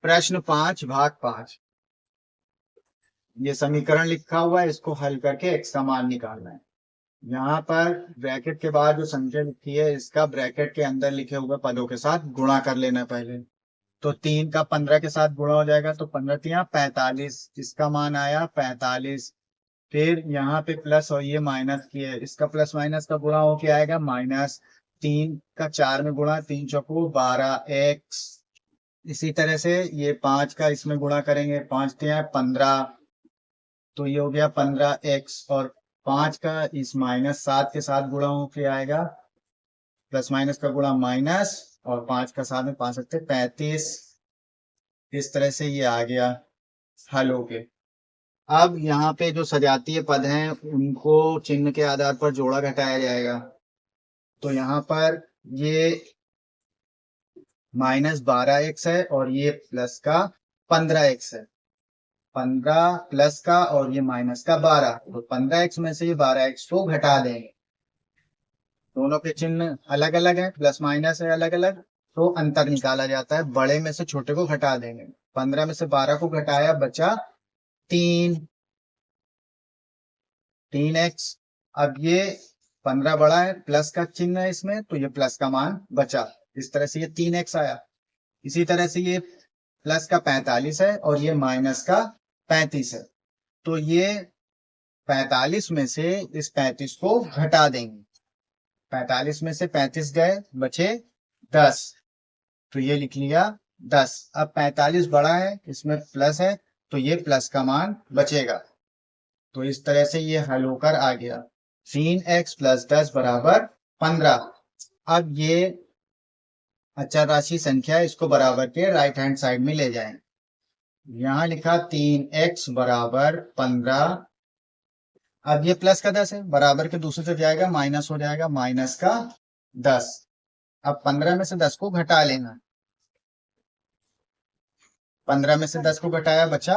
प्रश्न 5 भाग 5। ये समीकरण लिखा हुआ है, इसको हल करके x का मान निकालना है। यहाँ पर ब्रैकेट के बाद जो संख्या लिखी है इसका ब्रैकेट के अंदर लिखे हुए पदों के साथ गुणा कर लेना है पहले। तो 3 का 15 के साथ गुणा हो जाएगा, तो 15 तिया 45, इसका मान आया 45। फिर यहाँ पे प्लस और ये माइनस किए, इसका प्लस माइनस का गुणा होके आएगा माइनस। 3 का 4 में गुणा, 3 चौको 12x। इसी तरह से ये 5 का इसमें गुणा करेंगे, 5 तिया 15, तो ये हो गया 15x। और 5 का इस -7 के साथ गुणा होके आएगा, प्लस माइनस का गुणा माइनस, और 5 का साथ में 5 सकते 35। इस तरह से ये आ गया हल हो के। अब यहाँ पे जो सजातीय पद हैं उनको चिन्ह के आधार पर जोड़ा घटाया जाएगा। तो यहाँ पर ये -12x है और ये प्लस का 15x है। 15 प्लस का और ये माइनस का 12, तो 15x में से ये 12x को घटा देंगे। दोनों के चिन्ह अलग अलग है, प्लस माइनस है अलग अलग, तो अंतर निकाला जाता है। बड़े में से छोटे को घटा देंगे। 15 में से 12 को घटाया, बचा 3x। अब ये 15 बड़ा है, प्लस का चिन्ह है इसमें, तो ये प्लस का मान बचा। इस तरह से ये 3x आया। इसी तरह से ये प्लस का 45 है और ये माइनस का 35 है, तो ये 45 में से इस 35 को घटा देंगे। 45 में से 35 गए, बचे 10, तो ये लिख लिया 10। अब 45 बड़ा है, इसमें प्लस है, तो ये प्लस का मान बचेगा। तो इस तरह से ये हल होकर आ गया 3x + 10 = 15। अब ये अचर राशि संख्या, इसको बराबर के राइट हैंड साइड में ले जाएं। यहाँ लिखा 3x = 15। अब ये प्लस का 10 है, बराबर के दूसरी तरफ जाएगा, माइनस हो जाएगा, माइनस का 10। अब 15 में से 10 को घटा लेना। 15 में से 10 को घटाया, बचा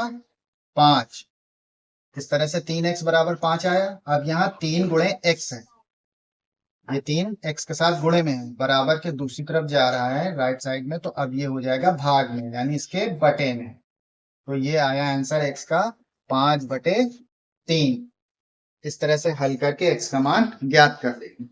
5। इस तरह से 3x = 5 आया। अब यहाँ 3 गुणे x है, ये 3 x के साथ गुणे में है, बराबर के दूसरी तरफ जा रहा है राइट साइड में, तो अब ये हो जाएगा भाग में, यानी इसके बटे में। तो ये आया आंसर x का 5/3। इस तरह से हल करके x का मान ज्ञात कर देंगे।